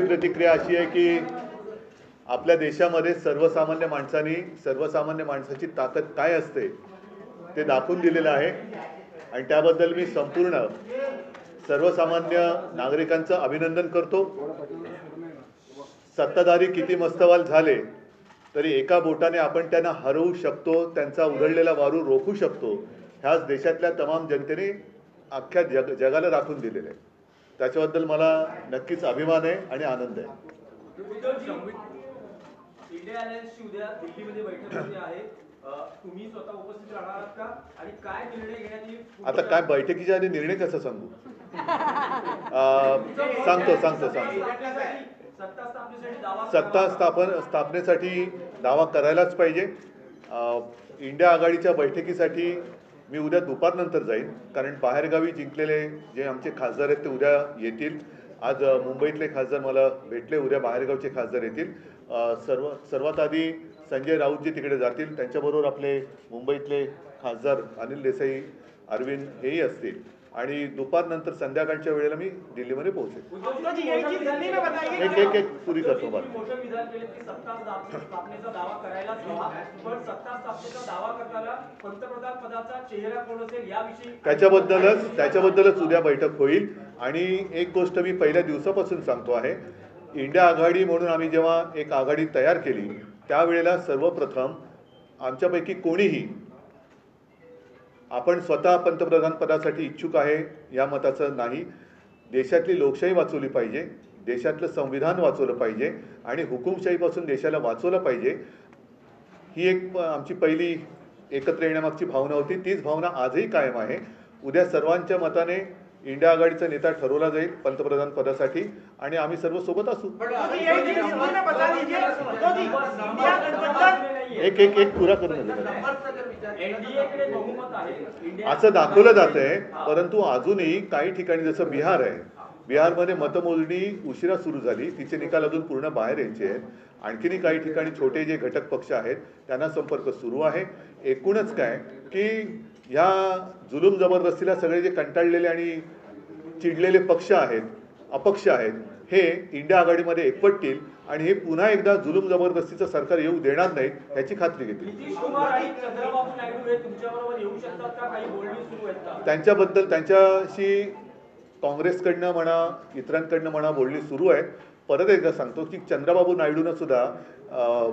प्रतिक्रिया अशी आहे की आपल्या देशामध्ये सर्वसामान्य माणसाची ताकद काय असते ते दाखवून दिलेलं आहे आणि त्याबद्दल मी संपूर्ण सर्वसामान्य नागरिकांचं अभिनंदन करतो। सत्ताधारी किती मस्तवाल झाले तरी एका बोटाने आपण त्यांना हरवू शकतो, त्यांचा उधळलेला वारू रोखू शकतो। ह्याच देशातल्या तमाम जनतेने अख्ख्या जगाला दाखवून दिलेलं आहे। त्याच्याबद्दल मला नक्कीच अभिमान आहे आणि आनंद आहे। इंडिया अलायन्सची उद्या दिल्लीमध्ये बैठक होते आहे, तुम्ही स्वतः उपस्थित राहणार आहात का आणि काय निर्णय घेण्यात येईल? आता काय बैठकीच्या आधी निर्णय कसं सांगू? सांगतो सत्ता स्थापनेसाठी दावा करायलाच पाहिजे। इंडिया आघाडीच्या बैठकीसाठी मी उद्या दुपारनंतर जाईन, कारण बाहेरगावी जिंकलेले जे आमचे खासदार आहेत ते उद्या येतील। आज मुंबईतले खासदार मला भेटले, उद्या बाहेरगावचे खासदार येतील। सर्वात आधी संजय राऊतजी तिकडे जातील, त्यांच्याबरोबर आपले मुंबईतले खासदार अनिल देसाई, अरविंद हेही असतील आणि दुपारनंतर संध्याकाळच्या वेळेला मी दिल्लीमध्ये पोहोचेन। एक पुरी करतो बात। त्याच्याबद्दलच उद्या बैठक होईल। आणि एक गोष्ट मी पहिल्या दिवसापासून सांगतो आहे, इंडिया आघाडी म्हणून आम्ही जेव्हा एक आघाडी तयार केली त्यावेळेला सर्वप्रथम आमच्यापैकी कोणीही आपण स्वतः पंतप्रधान पदासाठी इच्छुक आहे या मताचं नाही। देशातली लोकशाही वाचवली पाहिजे, देशातलं संविधान वाचवलं पाहिजे आणि हुकुमशाहीपासून देशाला वाचवलं पाहिजे, ही एक आमची पहिली एकत्र येण्यामागची भावना होती। तीच भावना आजही कायम आहे। उद्या सर्वांच्या मताने इंडिया आघाडीचा नेता ठरवला जाईल पंतप्रधान पदासाठी आणि आम्ही सर्व सोबत असू। एक पुरा करून असं दाखवलं जात आहे, परंतु अजूनही काही ठिकाणी जसं बिहार आहे, बिहारमध्ये मतमोजणी उशिरा सुरू झाली, तिचे निकाल अजून पूर्ण बाहेर यायचे आहेत। आणखीनही काही ठिकाणी छोटे जे घटक पक्ष आहेत त्यांना संपर्क सुरू आहे। एकूणच काय की ह्या जुलूम जबरदस्तीला सगळे जे कंटाळलेले आणि चिडलेले पक्ष आहेत, अपक्ष आहेत, हे इंडिया आघाडीमध्ये एकवटतील आणि हे पुन्हा एकदा जुलूम जबरदस्तीचं सरकार येऊ देणार नाहीत याची खात्री घेतील। त्यांच्याशी काँग्रेसकडनं म्हणा इतरांकडनं म्हणा बोलणी सुरू आहेत। परत एकदा सांगतो की चंद्रबाबू नायडूंना सुद्धा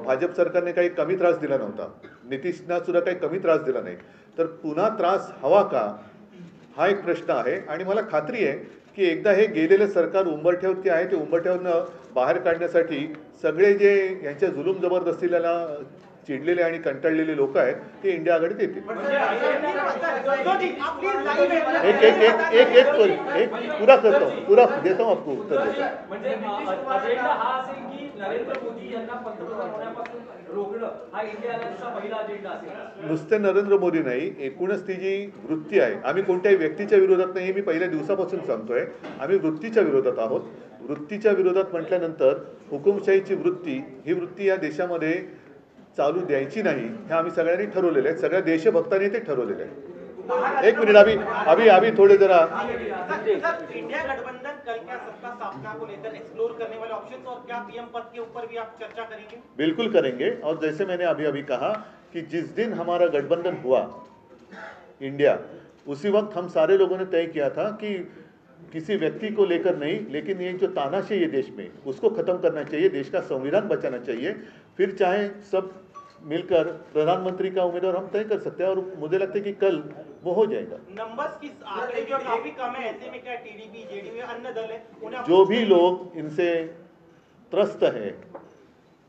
भाजप सरकारने काही कमी त्रास दिला नव्हता, नितीशना सुद्धा काही कमी त्रास दिला नाही, तर पुन्हा त्रास हवा का हा एक प्रश्न आहे। आणि मला खात्री आहे की एकदा हे गेलेलं सरकार उंबरठ्यावरती आहे, ते उंबरठ्यावरनं बाहेर काढण्यासाठी सगळे जे यांच्या जुलूम जबरदस्तीला चिडलेले आणि कंटाळलेले लोक आहेत ते इंडिया आघाडीत येतील। एक पुरा करतो, पुरा देतो आपको उत्तर देतो। नुसते नरेंद्र मोदी नाही, एकूणच ती जी वृत्ती आहे, आम्ही कोणत्याही व्यक्तीच्या विरोधात नाही, हे मी पहिल्या दिवसापासून सांगतोय। आम्ही वृत्तीच्या विरोधात आहोत। वृत्तीच्या विरोधात म्हटल्यानंतर हुकुमशाहीची वृत्ती, ही वृत्ती या देशामध्ये चालू द्यायची नाही, हे आम्ही सगळ्यांनी ठरवलेलं आहे, सगळ्या देशभक्तांनी ते ठरवलेलं आहे। एक मिनिट, अभी थोड़े जरा इंडिया गठबंधन कल क्या सत्ता स्थापना को लेकर एक्सप्लोर करने वाले ऑप्शंस और क्या पीएम पद के ऊपर भी आप चर्चा करेंगे? बिल्कुल करेंगे। और जैसे मैंने अभी कहा कि जिस दिन हमारा गठबंधन हुआ इंडिया, उसी वक्त हम सारे लोगों ने तय किया था कि किसी व्यक्ति को लेकर नहीं, लेकिन ये जो तानाशाही है देश में उसको खत्म करना चाहिए, देश का संविधान बचाना चाहिए। फिर चाहे सब मिलकर प्रधानमंत्री का उम्मीदवार हम तय कर सकते हैं और मुझे लगता है कि कल वो हो जाएगा। नंबर्स की आंकड़े जो काफी कम है, ऐसे में क्या टीडीपी जेडीयू अन्य दल है, जो भी लोग इनसे त्रस्त है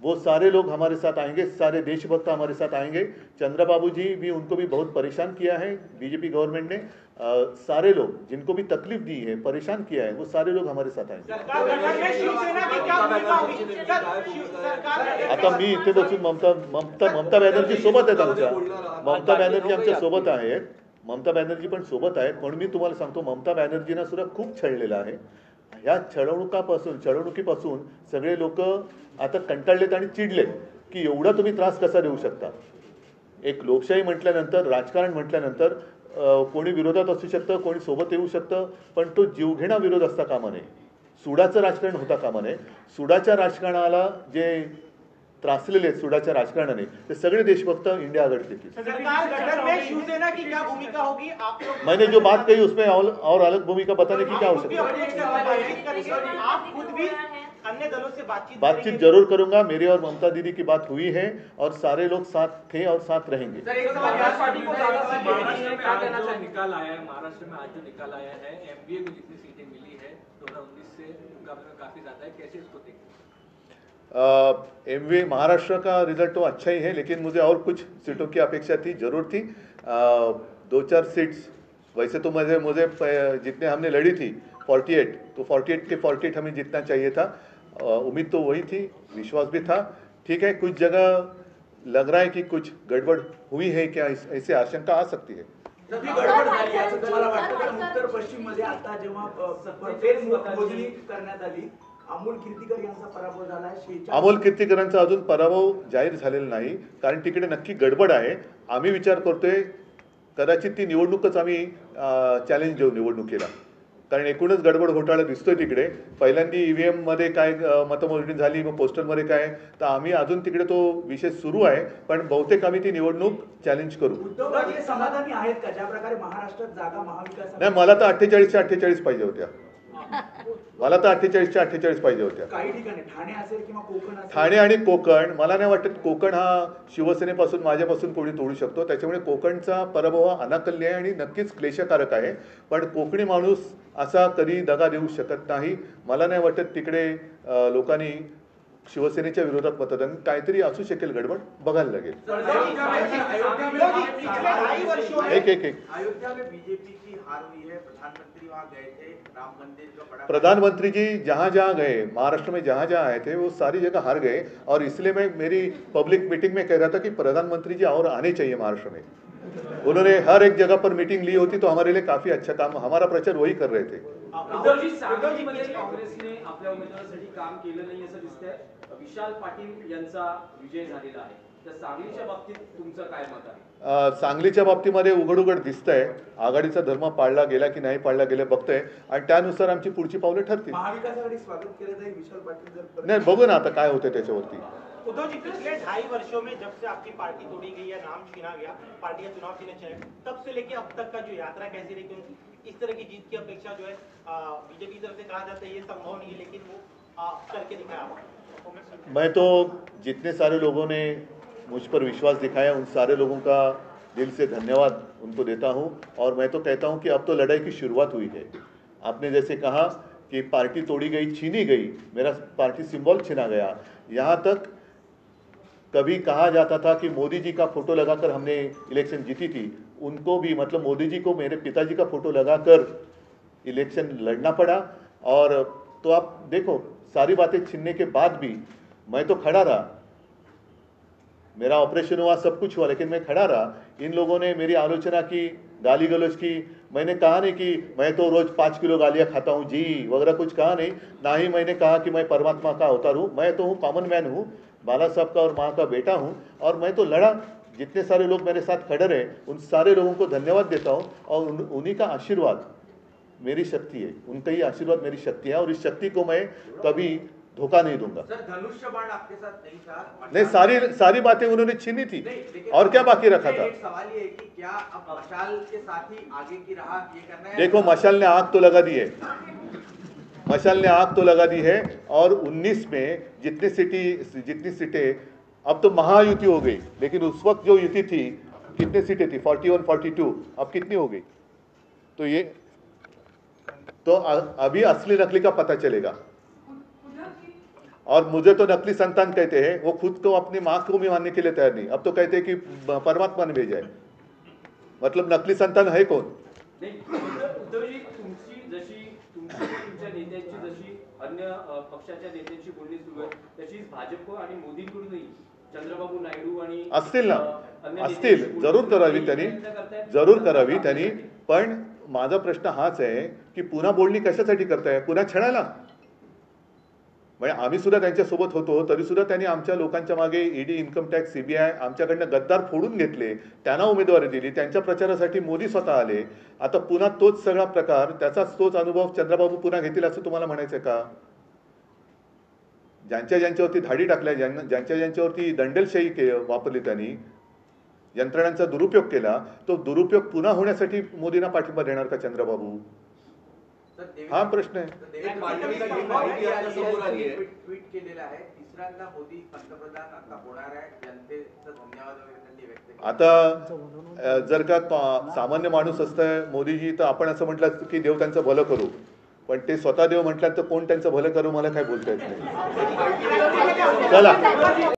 वो सारे लोग हमारे साथ आएंगे, सारे देशभक्त हमारे साथ आएंगे। चंद्रबाबू जी भी, उनको भी बहुत परेशान किया है बीजेपी गवर्नमेंट ने। सारे लोग जिनको भी तकलीफ दी है, परेशान किया है, वो सारे लोग हमारे साथ आएंगे। आता मी इथे बसून ममता बॅनर्जी सोबत आहेत, आमच्या ममता बॅनर्जी आमच्या सोबत आहेत, ममता बॅनर्जी पण सोबत आहेत। म्हणून मी तुम्हाला सांगतो, ममता बॅनर्जींना सुद्धा खूप छळलेलं आहे। ह्या छळवणुकीपासून सगळे लोक आता कंटाळलेत आणि चिडलेत की एवढा तुम्ही त्रास कसा देऊ शकता। एक लोकशाही म्हटल्यानंतर, राजकारण म्हटल्यानंतर कोणी विरोधात असू शकतं, कोणी सोबत येऊ शकतं, पण तो जीवघेणा विरोध असता कामा नये। सुडाचं राजकारण होता कामा नये. सुडाच्या राजकारणाला जे त्रासलेले आहेत सुडाच्या राजकारणाने ते सगळे देशभक्त इंडिया आघाड़ी के. सरकार गठन में शिवसेना की क्या भूमिका होगी आप लोग? मैंने जो बात कही उसमें और अलग भूमिका बताने की क्या आप खुद भी आवश्यकता है? बातचीत करेंगे, आप खुद भी अन्य दलों से बातचीत बातचीत करेंगे? जरूर करूंगा. मेरी और ममता दीदी की बात हुई है और सारे लोग साथ थे और साथ रहेंगे. सर एक सवाल यार पार्टी को महाराष्ट्र में आज जो निकाल आया है, महाराष्ट्र में आज जो निकाल आया है, एमबीए को जितनी सीटें मिली है 2019 से मुकाबले में काफी ज्यादा है, कैसे इसको देखते हैं? एमवे महाराष्ट्र का रिजल्ट तो अच्छा ही है, लेकिन मुझे और कुछ सीटों की अपेक्षा थी, जरूर थी. 2-4 सीट्स वैसे तो मुझे जितने हमने लड़ी थी 48, तो 48 के 48 हमें जीतना चाहिए था. उम्मीद तो वही थी, विश्वास भी था. ठीक है, कुछ जगह लग रहा है कि कुछ गड़बड़ हुई है क्या, ऐसे आशंका आ सकती है. सगळी गडबड झाली असं तुम्हाला वाटतं? कारण उत्तर पश्चिम मध्ये आता जेव्हा फेरमोजणी करण्यात आली, अमोल कीर्तीकर यांचा पराभव झाला. अमोल कीर्तीकरांचा अजून पराभव जाहीर झालेला नाही, कारण तिकडे नक्की गडबड आहे. आम्ही विचार करतोय कदाचित ती निवडणूकच आम्ही चॅलेंज देऊ निवडणुकीला, कारण एकूणच गडबड घोटाळा दिसतोय तिकडे. पहिल्यांदा ईव्हीएम मध्ये काय मतमोजणी झाली, मग पोस्टलमध्ये काय, तर आम्ही अजून तिकडे तो विषय सुरू आहे. पण बहुतेक आम्ही ती निवडणूक चॅलेंज करू. उद्धवराजे समाधानी आहेत का ज्या प्रकारे महाराष्ट्रात जागा महाविकास? नाही, मला तर 48च्या 48 पाहिजे होत्या. मला तर 48च्या 48 पाहिजे होत्या. काही ठिकाणी ठाणे असेल किंवा कोकण असेल. ठाणे आणि कोकण, मला नाही वाटत कोकण हा शिवसेनेपासून माझ्यापासून कोणी तोडू शकतो. त्याच्यामुळे कोकणचा पराभव हा अनाकल्य आहे आणि नक्कीच क्लेशकारक आहे. पण कोकणी माणूस असा कधी दगा देऊ शकत नाही. मला नाही वाटत तिकडे लोकांनी शिवसेनेच्या विरोधात मतदान, काहीतरी असू शकेल गडबड, बघायला लागेल. एक अयोध्या में बीजेपी की हार हुई है, प्रधानमंत्री वहां गए थे, राम मंदिर का बड़ा प्रधानमंत्री जी जहाँ जहाँ गए, महाराष्ट्र में जहाँ जहाँ आए थे, वो सारी जगह हार गए. और इसलिए मैं मेरी पब्लिक मीटिंग में कह रहा था कि प्रधानमंत्री जी और आने चाहिए महाराष्ट्र में. उन्होंने हर एक जगह पर मीटिंग ली होती तो हमारे लिए काफी अच्छा काम, हमारा प्रचार वही कर रहे थे. उद्धवजी, सांगलीमध्ये काँग्रेसने आपल्या उमेदवारासाठी काम केलं नाही असं दिसतंय. विशाल पाटील यांचा विजय झालेला आहे, तर सांगलीच्या बाबतीत तुमचं काय मत आहे? सांगलीच्या बाबतीमध्ये उघड उघड दिसतंय आघाडीचा धर्म पाळला गेला की नाही पाळला गेला बघतोय, आणि त्यानुसार आमची पुढची पावले ठरतील. महाविकास आघाड़ी स्वागत केलं जाईल विशाल पाटील जर नाही, बघू ना आता काय होतं त्याच्यावरती. उद्धव जी, पिछले 2.5 वर्षों में जब से आपकी पार्टी तोड़ी गई या नाम छीना गया, पार्टी का चुनाव चिन्ह छीना, तब से लेके अब तक का जो यात्रा कैसी रही? क्योंकि इस तरह की जीत की अपेक्षा जो है बीजेपी की तरफ से कहा जाता है ये संभव नहीं है, लेकिन वो करके दिखाया आपने. मैं तो जितने सारे लोगों ने मुझ पर विश्वास दिखाया उन सारे लोगों का दिल से धन्यवाद उनको देता हूं. और मैं तो कहता हूं कि अब तो लड़ाई की शुरुआत हुई है. आपने जैसे कहा कि पार्टी तोड़ी गई, छीनी गई, मेरा पार्टी सिंबल छीना गया. यहाँ तक कभी कहा जाता था कि मोदी जी का फोटो लगाकर हमने इलेक्शन जीती थी, उनको भी मतलब मोदी जी को मेरे पिताजी का फोटो लगाकर इलेक्शन लड़ना पड़ा. और तो आप देखो सारी बातें छीनने के बाद भी मैं तो खड़ा रहा. मेरा ऑपरेशन हुआ, सब कुछ हुआ, लेकिन मैं खड़ा रहा. इन लोगों ने मेरी आलोचना की, गाली गलौज की. मैंने कहा नहीं कि मैं तो रोज 5 किलो गालियाँ खाता हूँ जी वगैरह, कुछ कहा नहीं. ना ही मैंने कहा कि मैं परमात्मा का अवतार हूँ. मैं तो हूँ कॉमन मैन हूँ, बाला साहब का और माँ का बेटा हूँ. और मैं तो लड़ा. जितने सारे लोग मेरे साथ खड़े रहे उन सारे लोगों को धन्यवाद देता हूँ. और उन्हीं का आशीर्वाद मेरी शक्ति है, उनका ही आशीर्वाद मेरी शक्ति है. और इस शक्ति को मैं कभी धोखा नहीं दूंगा. सर धनुष्य बाण आपके साथ नहीं था? नहीं, सारी बातें उन्होंने छीनी थी. और क्या बाकी रखा था? एक सवाल ये है कि क्या अब मशाल के साथ ही आगे की राह ये करना है? देखो, मशाल ने आग तो लगा दी है, मशाल ने आग तो लगा दी है. और 19 में जितनी सीटें, अब तो महायुति हो गई, लेकिन उस वक्त जो युति थी कितनी सीटें थी? 41, 42. अब कितनी हो गई? तो ये तो अभी असली नकली का पता चलेगा. और मुझे तो नकली संतान कहते हैं, वो खुद को अपनी माँ को भी मानने के लिए तैयार नहीं. अब तो कहते हैं कि परमात्मा ने भेजा है. मतलब नकली संतान है कौन? नाही, उद्धवजी, तुमच्या नेत्यांची जशी अन्य पक्षाच्या नेत्यांची बोलणी सुरू आहे, तशीच भाजप आणि मोदींकडूनही चंद्रबाबू नायडू आणि असतील ना, असतील, जरूर करावी त्यांनी. पण माझा प्रश्न हाच आहे की पुन्हा बोलणी कशासाठी करताय? पुन्हा छळायला? म्हणजे आम्ही सुद्धा त्यांच्यासोबत होतो, तरी सुद्धा त्यांनी आमच्या लोकांच्या मागे ईडी, इन्कम टॅक्स, सीबीआय आमच्याकडनं गद्दार फोडून घेतले, त्यांना उमेदवारी दिली, त्यांच्या प्रचारासाठी मोदी स्वतः आले. आता पुन्हा तोच सगळा प्रकार, तोच अनुभव चंद्रबाबू पुन्हा घेतील असं तुम्हाला म्हणायचं का? ज्यांच्यावरती धाडी टाकल्या, ज्यांच्यावरती दंडेलशाही वापरली, त्यांनी यंत्रणांचा दुरुपयोग केला, तो दुरुपयोग पुन्हा होण्यासाठी मोदींना पाठिंबा देणार का चंद्रबाबू? हा प्रश्न आहे. देवेंद्र फडणवीस माहिती आपल्यासमोर आली आहे. ट्विट केलेलं आहे, तिसऱ्यांदा मोदी पंतप्रधान आता होणार आहे, जनतेचं धन्यवाद वगैरे त्यांनी व्यक्त केले. आता जर का सामान्य माणूस असतंय मोदीजी, तर आपण असं म्हटलं की देव त्यांचं भलं करू, पण ते स्वतः देव म्हटल्यानंतर कोण त्यांचं भलं करू मला काय बोलता येत नाही. चला.